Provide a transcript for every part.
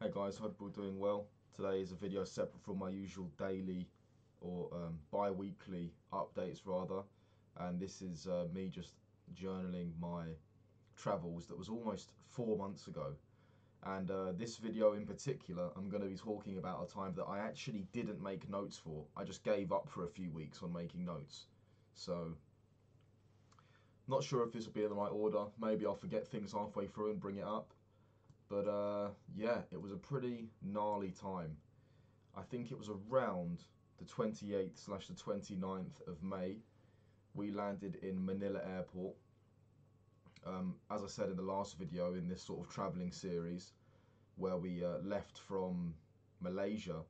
Hey guys, hope you're all doing well. Today is a video separate from my usual daily or bi-weekly updates rather, and this is me just journaling my travels that was almost 4 months ago. And this video in particular, I'm going to be talking about a time that I actually didn't make notes for. I just gave up for a few weeks on making notes. So, not sure if this will be in the right order. Maybe I'll forget things halfway through and bring it up. But yeah, it was a pretty gnarly time. I think it was around the 28th/the 29th of May. We landed in Manila Airport. As I said in the last video in this sort of travelling series, where we left from Malaysia,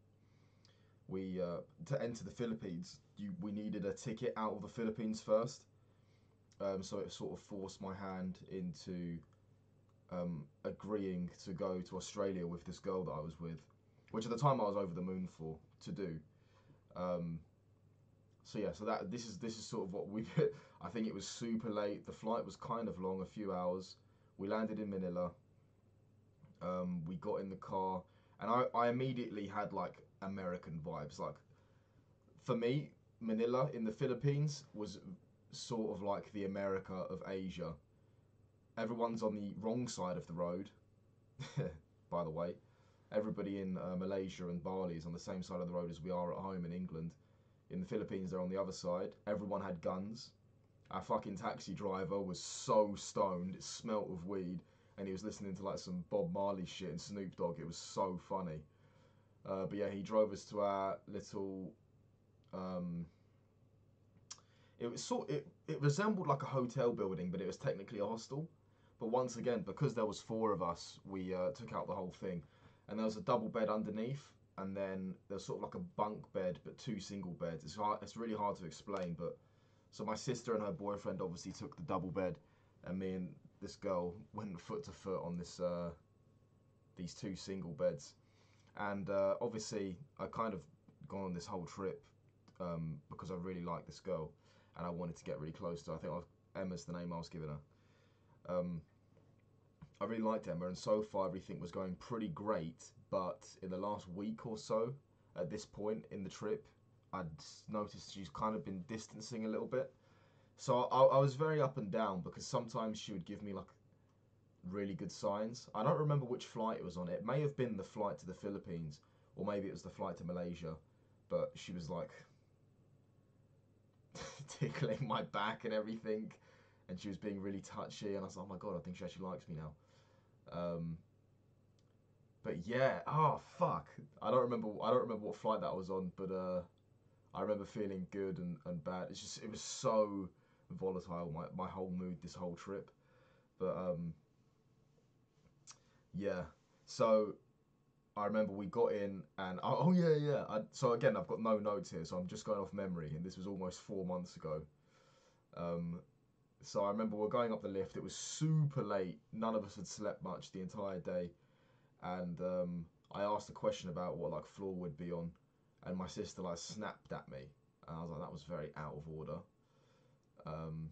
we to enter the Philippines, we needed a ticket out of the Philippines first. So it sort of forced my hand into agreeing to go to Australia with this girl that I was with, which at the time I was over the moon for to do. So yeah, so this is sort of what we. I think it was super late. The flight was kind of long, a few hours. We landed in Manila. We got in the car, and I immediately had like American vibes. Like for me, Manila in the Philippines was sort of like the America of Asia. Everyone's on the wrong side of the road, by the way. Everybody in Malaysia and Bali is on the same side of the road as we are at home in England. In the Philippines, they're on the other side. Everyone had guns. Our fucking taxi driver was so stoned, it smelt of weed, and he was listening to like some Bob Marley shit and Snoop Dogg. It was so funny. But yeah, he drove us to our little. It was it resembled like a hotel building, but it was technically a hostel. But once again, because there was four of us, we took out the whole thing. And there was a double bed underneath, and then there's sort of like a bunk bed, but two single beds. It's really hard to explain, but so my sister and her boyfriend obviously took the double bed, and me and this girl went foot to foot on this these two single beds. And obviously, I kind of gone on this whole trip because I really like this girl, and I wanted to get really close to her. I think Emma's the name I was giving her. I really liked Emma, and so far everything was going pretty great. But in the last week or so, at this point in the trip, I'd noticed she's kind of been distancing a little bit. So I was very up and down because sometimes she would give me like really good signs. I don't remember which flight it was on. It may have been the flight to the Philippines, or maybe it was the flight to Malaysia. But she was like tickling my back and everything, and she was being really touchy, and I was like, oh my god, I think she actually likes me now. But yeah, oh fuck, I don't remember what flight that was on, but I remember feeling good and bad. It was so volatile, my whole mood this whole trip. But yeah, so I remember we got in, and oh yeah, yeah. So again, I've got no notes here, so I'm just going off memory, and this was almost 4 months ago. Um, So I remember we're going up the lift. It was super late. None of us had slept much the entire day, and I asked a question about what like floor would be on, and my sister like snapped at me, and I was like, that was very out of order. Um,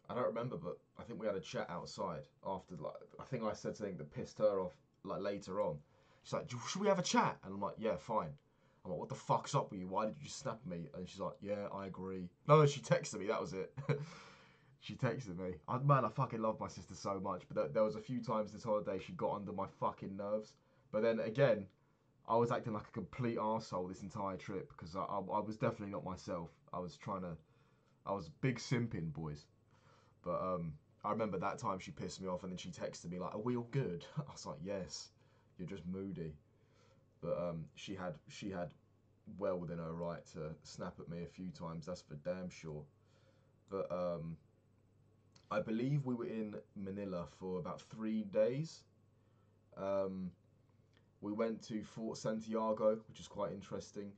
I don't remember, but I think we had a chat outside after. Like, I think I said something that pissed her off. Like later on, she's like, "Should we have a chat?" And I'm like, "Yeah, fine." I'm like, "What the fuck's up with you? Why did you snap at me?" And she's like, "Yeah, I agree." No, she texted me. That was it. She texted me. Man, I fucking love my sister so much. But there was a few times this holiday she got under my fucking nerves. But then again, I was acting like a complete arsehole this entire trip because I was definitely not myself. I was big simping, boys. But I remember that time she pissed me off, and then she texted me like, "Are we all good?" I was like, "Yes, you're just moody." But she had well within her right to snap at me a few times. That's for damn sure. But I believe we were in Manila for about 3 days. Um, we went to Fort Santiago, which is quite interesting.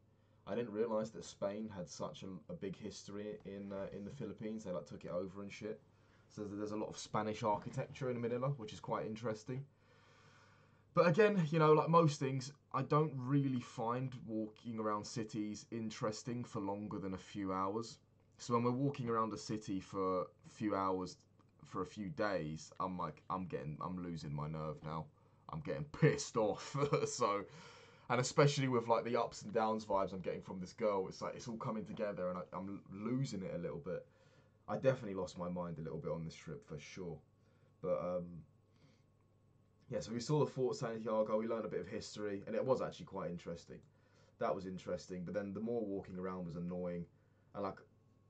I didn't realise that Spain had such a big history in the Philippines. They like took it over and shit. So there's a lot of Spanish architecture in Manila, which is quite interesting. But again, you know, like most things, I don't really find walking around cities interesting for longer than a few hours. So when we're walking around a city for a few hours, for a few days, I'm like, I'm losing my nerve now. I'm getting pissed off. So, and especially with like the ups and downs vibes I'm getting from this girl, it's like it's all coming together, and I'm losing it a little bit. I definitely lost my mind a little bit on this trip for sure. But yeah, so we saw the Fort Santiago. We learned a bit of history, and it was actually quite interesting. That was interesting. But then the more walking around was annoying, and like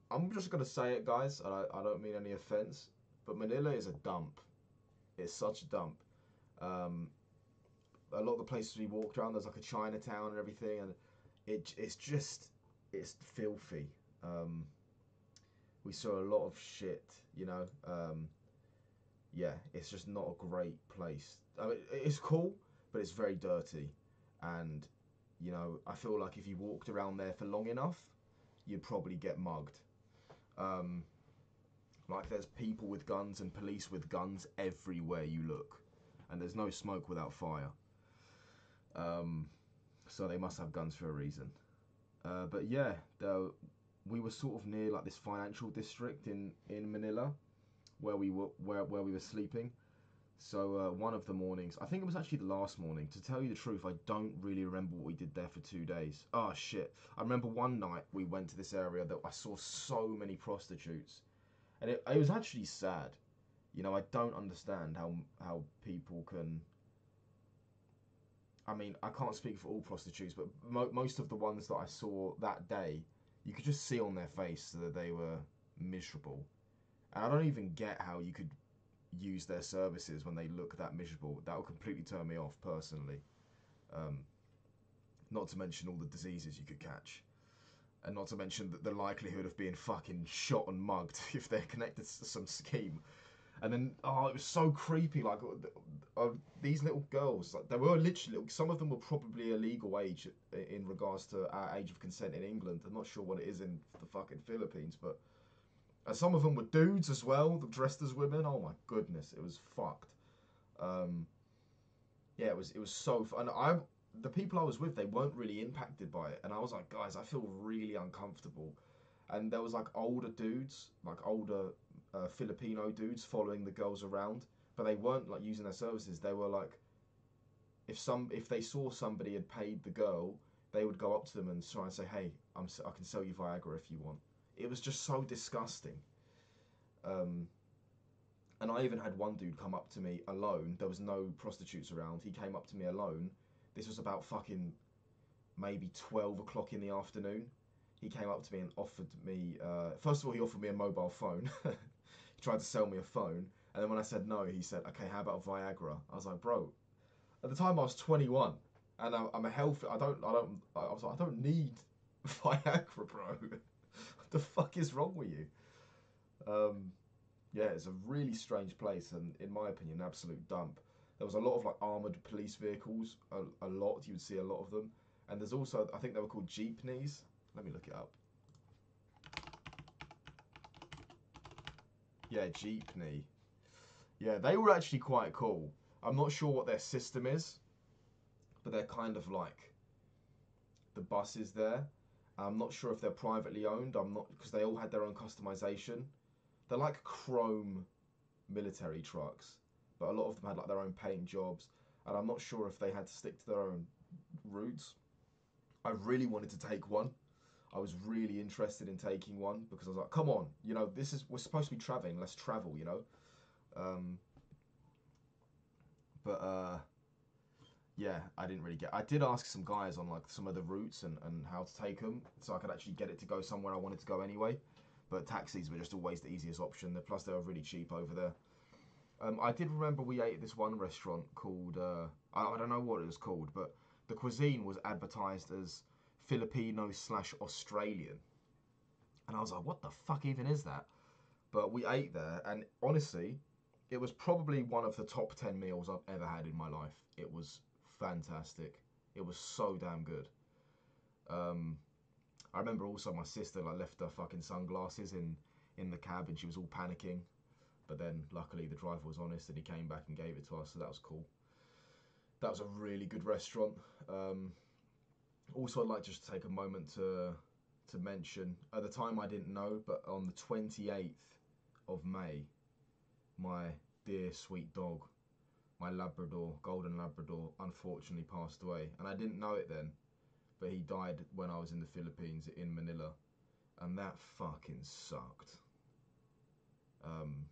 I'm just gonna say it, guys, and I don't mean any offense, but Manila is a dump. It's such a dump. Um, a lot of the places we walked around, there's like a Chinatown and everything, and it's just it's filthy. Um, we saw a lot of shit, you know. Yeah, it's just not a great place. I mean, it's cool, but it's very dirty, and you know, I feel like if you walked around there for long enough, you'd probably get mugged. Um, like there's people with guns and police with guns everywhere you look, and there's no smoke without fire. Um, so they must have guns for a reason. But yeah, we were sort of near like this financial district in Manila where we were sleeping. So one of the mornings, I think it was actually the last morning. To tell you the truth, I don't really remember what we did there for 2 days. Oh shit! I remember one night we went to this area that I saw so many prostitutes, and it was actually sad. You know, I don't understand how people can. I mean, I can't speak for all prostitutes, but most of the ones that I saw that day, you could just see on their face that they were miserable. And I don't even get how you could use their services when they look that miserable. That would completely turn me off personally. Um, not to mention all the diseases you could catch. And not to mention the likelihood of being fucking shot and mugged if they're connected to some scheme. And then, oh, it was so creepy. Like, these little girls, like, they were literally, some of them were probably a legal age in regards to our age of consent in England. I'm not sure what it is in the fucking Philippines, but and some of them were dudes as well, dressed as women. Oh my goodness, it was fucked. Um, yeah, it was so. And the people I was with, they weren't really impacted by it, and I was like, guys, I feel really uncomfortable. And there was like older dudes, like older Filipino dudes, following the girls around, but they weren't like using their services. They were like, if they saw somebody had paid the girl, they would go up to them and try and say, hey, I can sell you Viagra if you want. It was just so disgusting. Um, and I even had one dude come up to me alone. There was no prostitutes around. He came up to me alone. This was about fucking maybe 12 o'clock in the afternoon. He came up to me and offered me, first of all, he offered me a mobile phone. He tried to sell me a phone. And then when I said no, he said, okay, how about Viagra? I was like, bro, at the time I was 21 and I'm a healthy, I was like, I don't need Viagra, bro. What the fuck is wrong with you? Um, yeah, it's a really strange place, and in my opinion, an absolute dump. There was a lot of like armored police vehicles, a lot. You would see a lot of them, and there's also, I think they were called jeepneys. Let me look it up. Yeah, jeepney. Yeah, they were actually quite cool. I'm not sure what their system is, but they're kind of like the buses there. I'm not sure if they're privately owned. I'm not, because they all had their own customization. They're like chrome military trucks, but a lot of them had like their own paint jobs, and I'm not sure if they had to stick to their own routes. I really wanted to take one. I was really interested in taking one because I was like, come on, you know, we're supposed to be traveling. Let's travel, you know. Um, but yeah, I didn't really get. I did ask some guys on like some of the routes and how to take them, so I could actually get it to go somewhere I wanted to go anyway. But taxis were just always the easiest option. Plus, they were really cheap over there. I did remember we ate at this one restaurant called, I don't know what it was called, but the cuisine was advertised as Filipino/Australian. And I was like, what the fuck even is that? But we ate there, and honestly, it was probably one of the top 10 meals I've ever had in my life. It was fantastic. It was so damn good. Um, I remember also my sister like left her fucking sunglasses in the cab, and she was all panicking. But then luckily the driver was honest and he came back and gave it to us, so that was cool. That was a really good restaurant. Also, I'd like just to take a moment to mention, at the time I didn't know, but on the 28th of May, my dear sweet dog my Labrador, golden Labrador, unfortunately passed away, and I didn't know it then, but he died when I was in the Philippines in Manila, and that fucking sucked. Um,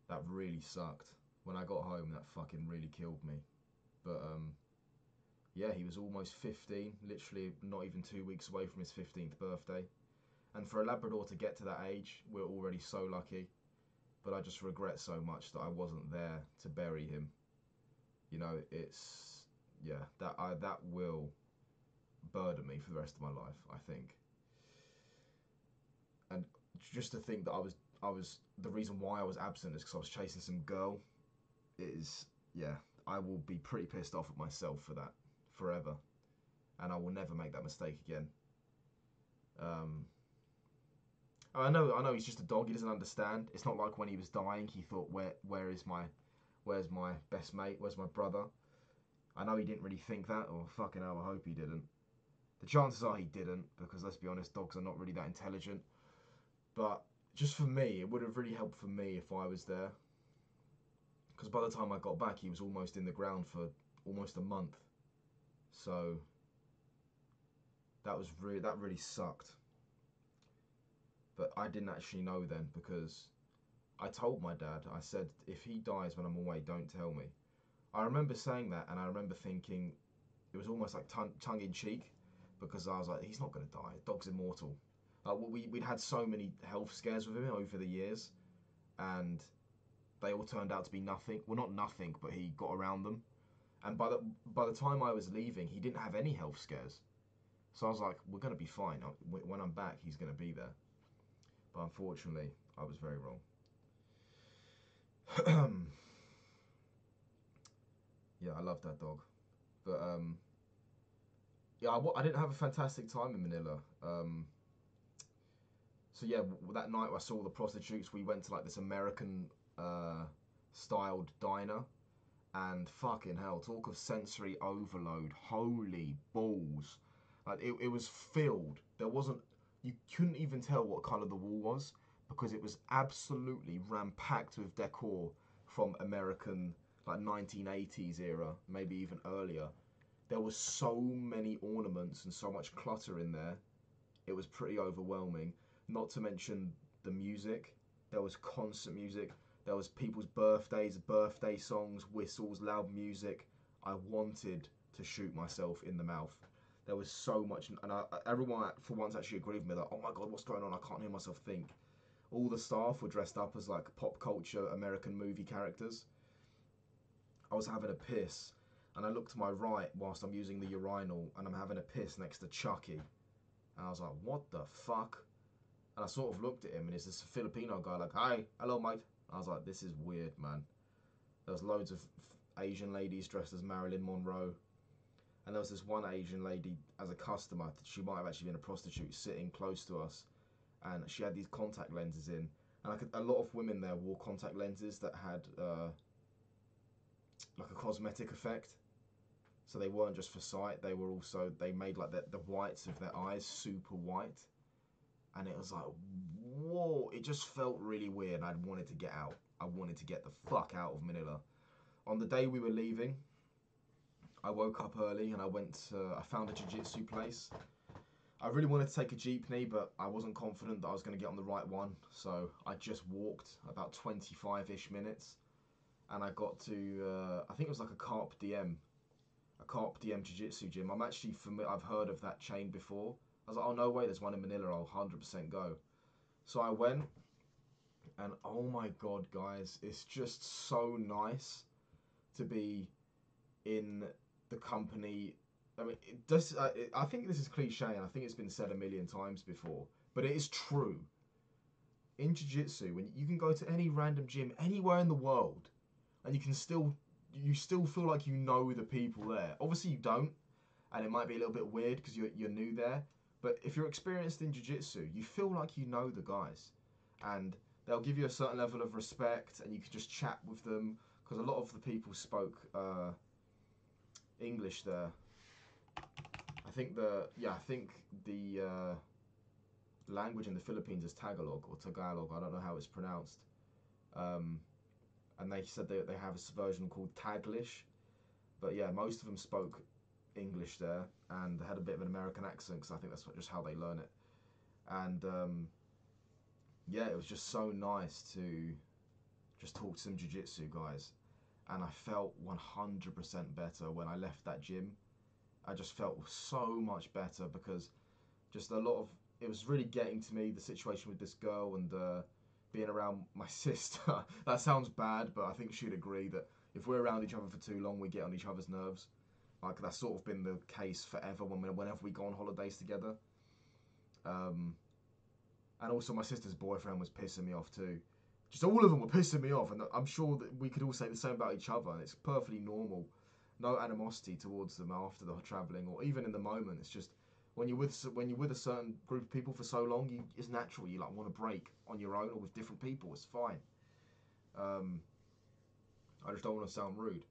that really sucked. When I got home, that fucking really killed me. But yeah, he was almost 15, literally not even 2 weeks away from his 15th birthday. And for a Labrador to get to that age, we're already so lucky. But I just regret so much that I wasn't there to bury him. You know, it's yeah, that will burden me for the rest of my life, I think. And just to think that I was the reason why I was absent is because I was chasing some girl is yeah, I will be pretty pissed off at myself for that forever, and I will never make that mistake again. Um, I know he's just a dog. He doesn't understand. It's not like when he was dying, he thought, where's my best mate? Where's my brother? I know he didn't really think that, or fucking hell, I hope he didn't. The chances are he didn't, because let's be honest, dogs are not really that intelligent. But just for me, it would have really helped for me if I was there, because by the time I got back, he was almost in the ground for almost a month. So that really sucked. But I didn't actually know then because I told my dad. I said, if he dies when I'm away, don't tell me. I remember saying that, and I remember thinking it was almost like tongue in cheek, because I was like, he's not going to die. Dog's immortal. We'd had so many health scares with him over the years, and they all turned out to be nothing. Well, not nothing, but he got around them. And by the time I was leaving, he didn't have any health scares. So I was like, we're going to be fine. When I'm back, he's going to be there. But unfortunately, I was very wrong. Yeah, I love that dog. But yeah, I didn't have a fantastic time in Manila. So yeah, that night I saw the prostitutes. We went to like this American uh, styled diner, and fucking hell, talk of sensory overload. Holy balls! Like it was filled. There wasn't. You couldn't even tell what colour the wall was because it was absolutely ram-packed with decor from American like 1980s era, maybe even earlier. There was so many ornaments and so much clutter in there. It was pretty overwhelming. Not to mention the music. There was constant music. There was people's birthdays, birthday songs, whistles, loud music. I wanted to shoot myself in the mouth. There was so much, and everyone for once actually agreed with me that, oh my god, what's going on? I can't hear myself think. All the staff were dressed up as like pop culture American movie characters. I was having a piss, and I looked to my right whilst I'm using the urinal, and I'm having a piss next to Chucky. And I was like, what the fuck? And I sort of looked at him, and it's this Filipino guy like, hi, hello, mate. I was like, this is weird, man. There was loads of Asian ladies dressed as Marilyn Monroe. And there was this one Asian lady as a customer, she might have actually been a prostitute, sitting close to us. And she had these contact lenses in. And a lot of women there wore contact lenses that had like a cosmetic effect. So they weren't just for sight, they were also, they made like the whites of their eyes super white. And it was like, whoa, it just felt really weird. I wanted to get out. I wanted to get the fuck out of Manila. On the day we were leaving, I woke up early and I found a jiu-jitsu place. I really wanted to take a jeepney, but I wasn't confident that I was going to get on the right one. So I just walked about 25-ish minutes, and I got to, I think it was like a Carpe Diem jiu-jitsu gym. I'm actually familiar, I've heard of that chain before. I was like, oh no way, there's one in Manila, I'll 100% go. So I went, and oh my god, guys, it's just so nice to be in the company. I mean, I think this is cliche, and I think it's been said a million times before, but it is true. In jiu-jitsu, when you can go to any random gym anywhere in the world, and you still feel like you know the people there. Obviously, you don't, and it might be a little bit weird because you're new there. But if you're experienced in jiu-jitsu, you feel like you know the guys, and they'll give you a certain level of respect, and you can just chat with them because a lot of the people spoke English there. I think the language in the Philippines is Tagalog or Tagalog. I don't know how it's pronounced. Um, and they said they have a version called Taglish. But yeah, most of them spoke English there, and they had a bit of an American accent because I think that's just how they learn it. And yeah, it was just so nice to just talk to some jiu-jitsu guys, and I felt 100% better when I left that gym. I just felt so much better because just a lot of it was really getting to me, the situation with this girl, and being around my sister. That sounds bad, but I think she'd agree that if we're around each other for too long, we get on each other's nerves. Like that's sort of been the case forever whenever we go on holidays together. Um, and also my sister's boyfriend was pissing me off too. Just all of them were pissing me off, and I'm sure that we could all say the same about each other. And it's perfectly normal. No animosity towards them after the traveling, or even in the moment. It's just when you're with a certain group of people for so long, it's natural you like want to break on your own or with different people. It's fine. Um, I just don't want to sound rude,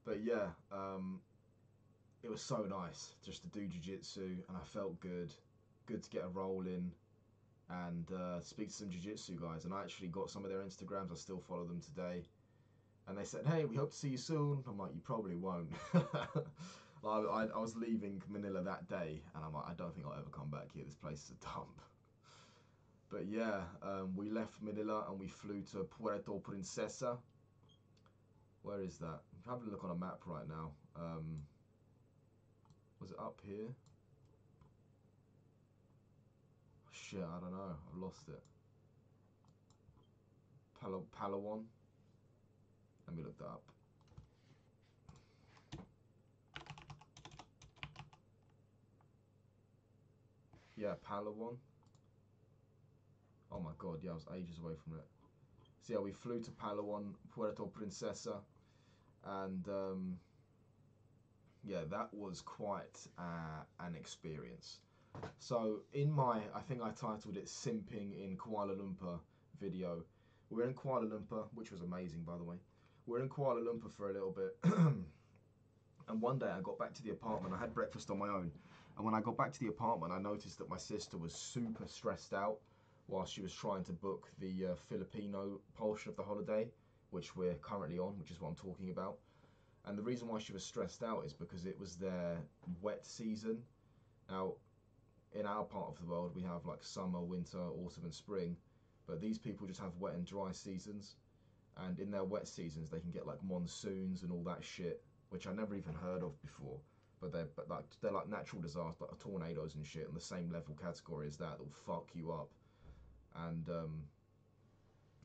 but yeah, it was so nice just to do jiu-jitsu, and I felt good. Good to get a roll in and speak to some jiu-jitsu guys. And I actually got some of their Instagrams. I still follow them today. And they said, hey, we hope to see you soon. I'm like, you probably won't. I was leaving Manila that day, and I'm like, I don't think I'll ever come back here. This place is a dump. But yeah, we left Manila and we flew to Puerto Princesa. Where is that? I'm having a look on a map right now. Was it up here? Shit, I don't know. I've lost it. Palawan. Let me look that up. Yeah, Palawan. Oh my god, yeah, I was ages away from it. So yeah, we flew to Palawan, Puerto Princesa, and yeah, that was quite an experience. So I think I titled it "Simping in Kuala Lumpur" video. We're in Kuala Lumpur, which was amazing, by the way. We're in Kuala Lumpur for a little bit, and one day I got back to the apartment. I had breakfast on my own, and when I got back to the apartment, I noticed that my sister was super stressed out while she was trying to book the Filipino portion of the holiday, which we're currently on, which is what I'm talking about. And the reason why she was stressed out is because it was their wet season. Now, in our part of the world, we have like summer, winter, autumn, and spring, but these people just have wet and dry seasons. And in their wet seasons, they can get like monsoons and all that shit, which I never even heard of before. But they're like natural disasters, like tornadoes and shit, in the same level category as that. That'll fuck you up. And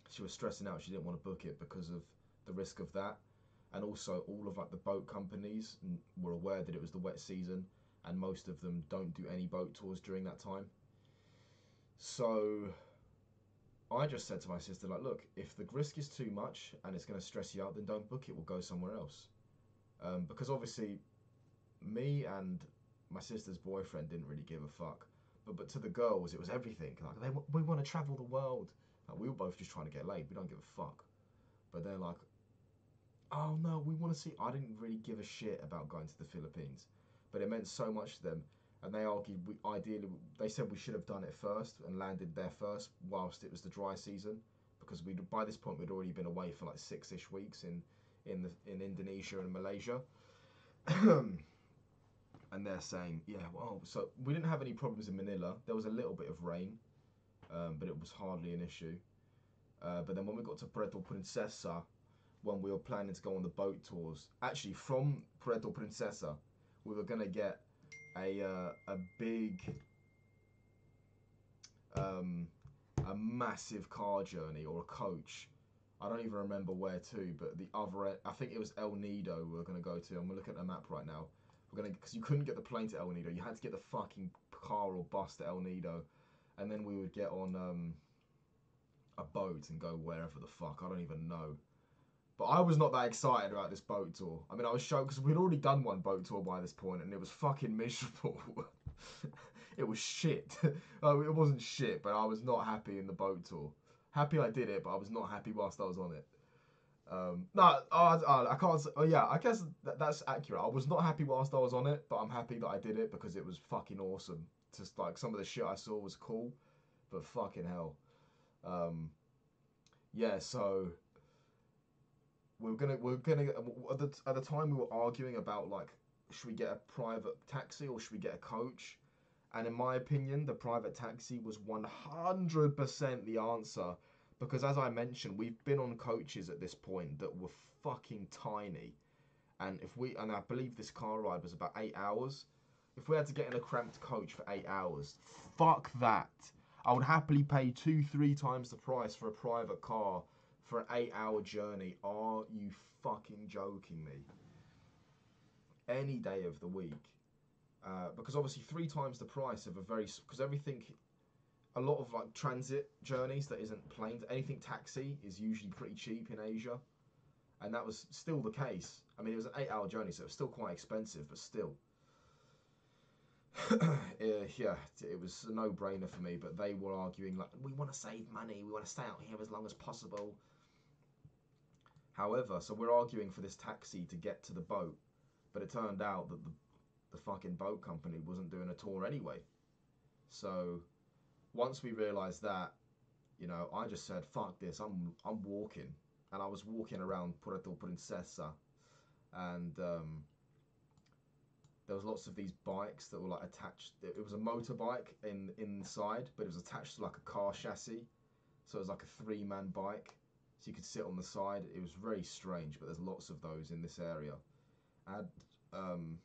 she was stressing out. She didn't want to book it because of the risk of that. And also, all of like the boat companies were aware that it was the wet season, and most of them don't do any boat tours during that time. So I just said to my sister, like, look, if the risk is too much and it's going to stress you out, then don't book it. We'll go somewhere else. Because obviously, me and my sister's boyfriend didn't really give a fuck. But to the girls, it was everything. Like, we want to travel the world. Like, we were both just trying to get laid. We don't give a fuck. But they're like, oh no, we want to see. I didn't really give a shit about going to the Philippines, but it meant so much to them. And they argued, they said we should have done it first and landed there first, whilst it was the dry season, because by this point we'd already been away for like 6-ish weeks in Indonesia and Malaysia. And they're saying, yeah, well, so we didn't have any problems in Manila. There was a little bit of rain, but it was hardly an issue. But then when we got to Puerto Princesa, when we were planning to go on the boat tours, actually from Puerto Princesa, we were gonna get a big, a massive car journey or a coach. I don't even remember where to, but the other end, I think it was El Nido we were gonna go to. I'm gonna look at the map right now. Because you couldn't get the plane to El Nido, you had to get the fucking car or bus to El Nido, and then we would get on a boat and go wherever the fuck, I don't even know. But I was not that excited about this boat tour. I mean, I was shocked because we'd already done one boat tour by this point, and it was fucking miserable. It was shit. Oh, it wasn't shit, but I was not happy in the boat tour. Happy I did it, but I was not happy whilst I was on it. No, I can't say, oh yeah, I guess that's accurate. I was not happy whilst I was on it, but I'm happy that I did it because it was fucking awesome. Just like some of the shit I saw was cool, but fucking hell. Yeah, so we're gonna at the time we were arguing about like, should we get a private taxi or should we get a coach? And in my opinion, the private taxi was 100% the answer, because as I mentioned, we've been on coaches at this point that were fucking tiny, and I believe this car ride was about 8 hours. If we had to get in a cramped coach for 8 hours, fuck that. I would happily pay 2, 3 times the price for a private car for an 8 hour journey. Are you fucking joking me? Any day of the week. Because obviously 3 times the price of because everything, a lot of like transit journeys that isn't planes, anything taxi is usually pretty cheap in Asia, and that was still the case. I mean, it was an 8 hour journey, so it was still quite expensive, but still. Yeah, it was a no-brainer for me, but they were arguing like, we want to save money, we want to stay out here as long as possible. However, so we're arguing for this taxi to get to the boat, but it turned out that the fucking boat company wasn't doing a tour anyway. So once we realised that, I just said, fuck this, I'm walking. And I was walking around Puerto Princesa, and there was lots of these bikes that were like attached. It was a motorbike inside, but it was attached to like a car chassis. So it was like a 3-man bike, so you could sit on the side. It was very strange, but there's lots of those in this area. And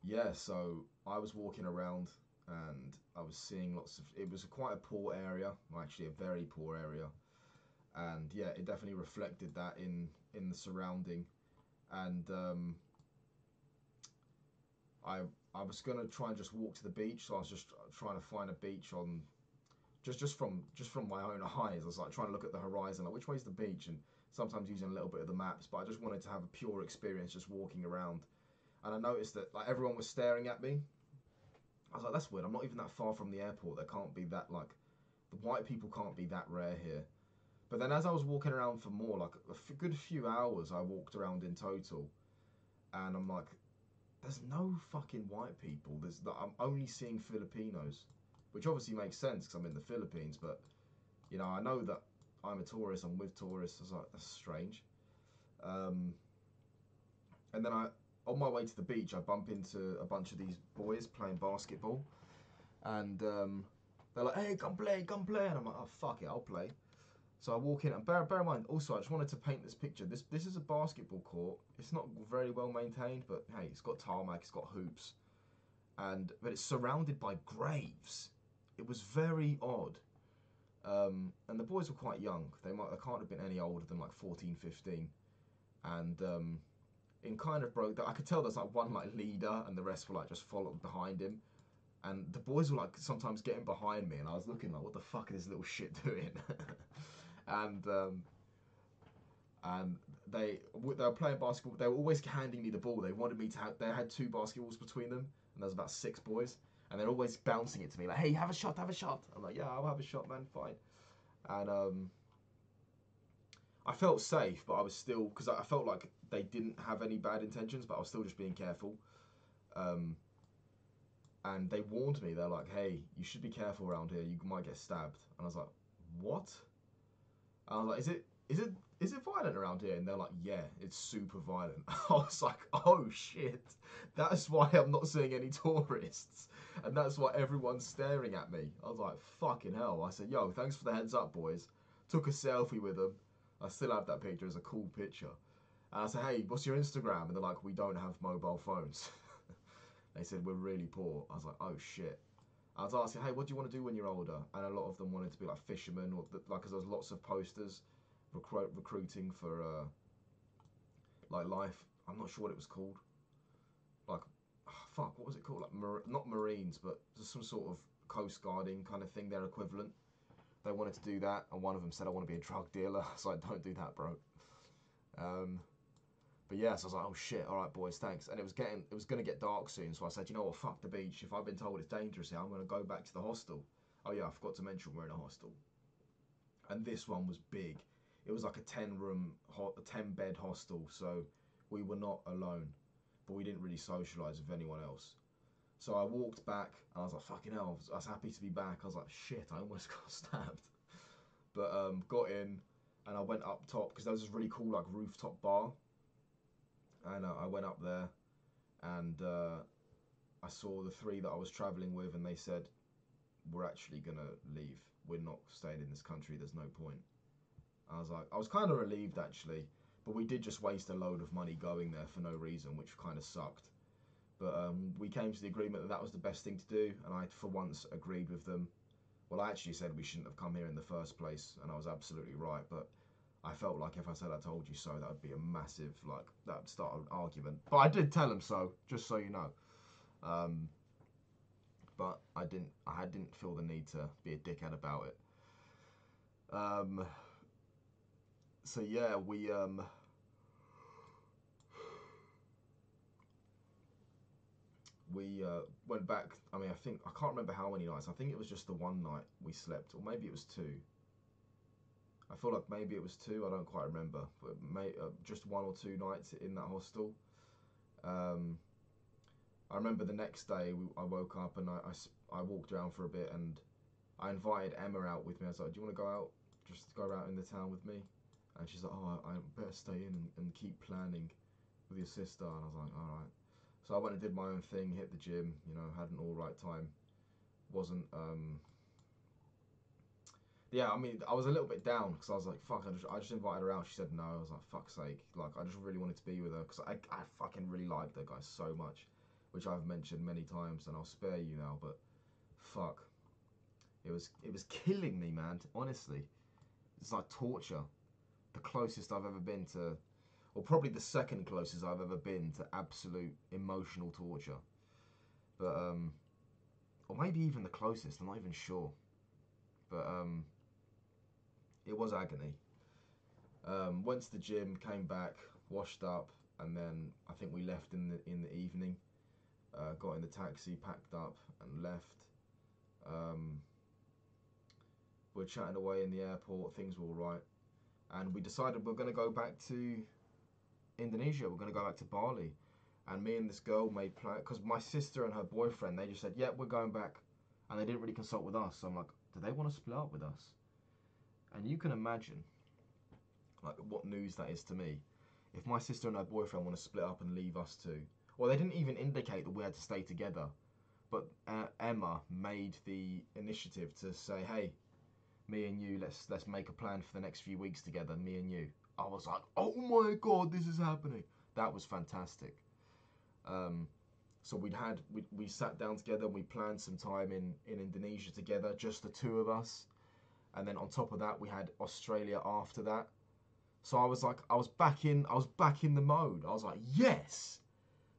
yeah, so I was walking around and I was seeing lots of. It was quite a poor area, well, actually a very poor area, and yeah, it definitely reflected that in the surrounding. And I I was gonna try and just walk to the beach, so I was just trying to find a beach on just from my own eyes. I was like trying to look at the horizon, like which way's the beach, and sometimes using a little bit of the maps. But I just wanted to have a pure experience, just walking around. And I noticed that like everyone was staring at me. I was like, that's weird. I'm not even that far from the airport. There can't be that like the white people can't be that rare here. But then as I was walking around for more like a good few hours, I walked around in total, and I'm like, there's no fucking white people. I'm only seeing Filipinos, which obviously makes sense because I'm in the Philippines. But I know that I'm a tourist. I'm with tourists. I was like, that's strange. Um, and then on my way to the beach, I bump into a bunch of these boys playing basketball, and they're like, "Hey, come play," and I'm like, "Oh fuck it, I'll play." So I walk in, and bear in mind, also I just wanted to paint this picture. This is a basketball court. It's not very well maintained, but hey, it's got tarmac, it's got hoops, but it's surrounded by graves. It was very odd. And the boys were quite young. They can't have been any older than like 14, 15. And in kind of broke that I could tell there's like one like leader, and the rest were like just following behind him. And the boys were like sometimes getting behind me, and I was looking like, what the fuck is this little shit doing? and and they were playing basketball. They were always handing me the ball. They wanted me to have. They had 2 basketballs between them, and there was about 6 boys, and they're always bouncing it to me like, "Hey, have a shot, have a shot." I'm like, "Yeah, I'll have a shot, man, fine." And I felt safe, but I was still because I felt like they didn't have any bad intentions, but I was still just being careful. Um, and they warned me. They're like, "Hey, you should be careful around here. You might get stabbed." And I was like, "What?" And I was like, "Is it violent around here?" And they're like, "Yeah, it's super violent." I was like, "Oh shit, that's why I'm not seeing any tourists, and that's why everyone's staring at me." I was like, "Fucking hell!" I said, "Yo, thanks for the heads up, boys." Took a selfie with them. I still have that picture as a cool picture. And I said, "Hey, what's your Instagram?" And they're like, "We don't have mobile phones." They said, "We're really poor." I was like, "Oh shit." I was asking, "Hey, what do you want to do when you're older?" And a lot of them wanted to be like fishermen, or like, because there's lots of posters recruiting for like life. I'm not sure what it was called. Like, fuck, what was it called? Like, not Marines, but just some sort of coast guarding kind of thing. Their equivalent. They wanted to do that, and one of them said, "I want to be a drug dealer." So I don't do that, bro. Um, But yeah, so I was like, "Oh shit, all right, boys, thanks." And it was gonna get dark soon, so I said, "You know what, fuck the beach. If I've been told it's dangerous here, I'm gonna go back to the hostel." Oh yeah, I forgot to mention we're in a hostel, and this one was big. It was like a 10-bed hostel, so we were not alone, but we didn't really socialise with anyone else. So I walked back, and I was like, "Fucking hell!" I was happy to be back. I was like, "Shit, I almost got stabbed," but got in. and I went up top because there was this really cool like rooftop bar, and I went up there, and I saw the three that I was traveling with, and they said, "We're actually gonna leave. We're not staying in this country. There's no point." I was kind of relieved actually, but we did just waste a load of money going there for no reason, which kind of sucked. But we came to the agreement that that was the best thing to do, and I, for once, agreed with them. Well, I actually said we shouldn't have come here in the first place, and I was absolutely right. But I felt like if I said I told you so, that would be a massive, like, that would start an argument. But I did tell them so, just so you know. But I didn't feel the need to be a dickhead about it. So yeah, we went back. I mean, I can't remember how many nights. I think it was just the one night we slept, or maybe it was two. I feel like maybe it was two. I don't quite remember, but just one or two nights in that hostel. Um, I remember the next day I woke up and I walked around for a bit, and I invited Emma out with me. I was like, "Do you want to go out? Just go out in the town with me?" And she's like, "Oh, I better stay in and keep planning with your sister." And I was like, "All right." So I went and did my own thing, hit the gym, had an all right time. Wasn't Yeah, I mean, I was a little bit down because I was like, fuck, I just invited her out. She said no. I was like, fuck's sake. Like, I just really wanted to be with her because I fucking really liked her guy so much, which I've mentioned many times, and I'll spare you now, but fuck. It was killing me, man, honestly. It's like torture. The closest I've ever been to, or probably the second closest I've ever been to absolute emotional torture. But, or maybe even the closest, I'm not even sure. But, it was agony. Went to the gym, came back, washed up, and then I think we left in the evening. Got in the taxi, packed up, and left. Um, we were chatting away in the airport. Things were all right, and we decided we're going to go back to Indonesia. We're going to go back to Bali, and me and this girl made plans because my sister and her boyfriend, they just said, "Yeah, we're going back," and they didn't really consult with us. So I'm like, "Do they want to split up with us?" And you can imagine, like, what news that is to me. If my sister and her boyfriend want to split up and leave us two, well, they didn't even indicate that we had to stay together. But Emma made the initiative to say, "Hey, me and you, let's make a plan for the next few weeks together, me and you." I was like, "Oh my god, this is happening!" That was fantastic. Um, so we sat down together and we planned some time in Indonesia together, just the two of us. And then on top of that, we had Australia after that. So I was like, I was back in the mode. I was like, yes.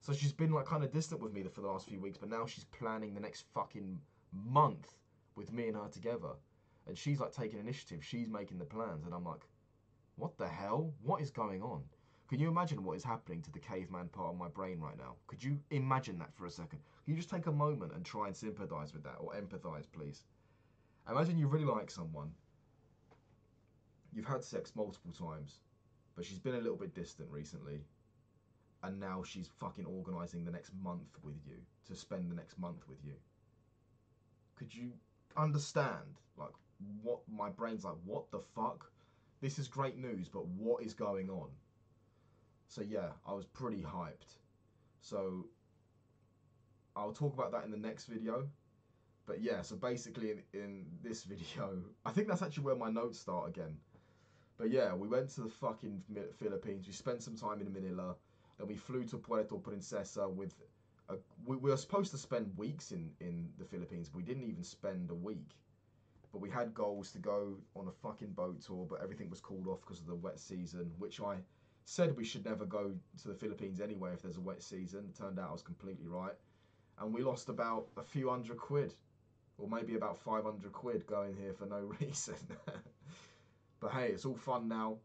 So she's been like kind of distant with me for the last few weeks, but now she's planning the next fucking month with me and her together. And she's like taking initiative. She's making the plans. And I'm like, what the hell? What is going on? Can you imagine what is happening to the caveman part of my brain right now? Could you imagine that for a second? Can you just take a moment and try and sympathize with that, or empathize, please? Imagine you really like someone. You've had sex multiple times, but she's been a little bit distant recently, and now she's fucking organising the next month with you, to spend the next month with you. Could you understand, like, what my brain's like, what the fuck? This is great news, but what is going on? So yeah, I was pretty hyped. So I'll talk about that in the next video. But yeah, so basically in this video, I think that's actually where my notes start again. But yeah, we went to the fucking Philippines. We spent some time in Manila. Then we flew to Puerto Princesa with... we were supposed to spend weeks in the Philippines. But we didn't even spend a week. But we had goals to go on a fucking boat tour, but everything was called off because of the wet season, which I said we should never go to the Philippines anyway if there's a wet season. It turned out I was completely right. And we lost about a few £100, or maybe about £500 going here for no reason. But hey, it's all fun now.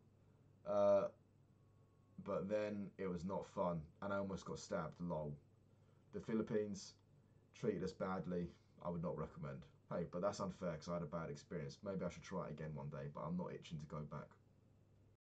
But then it was not fun, and I almost got stabbed. Lol. The Philippines treated us badly. I would not recommend. Hey, but that's unfair because I had a bad experience. Maybe I should try it again one day, but I'm not itching to go back.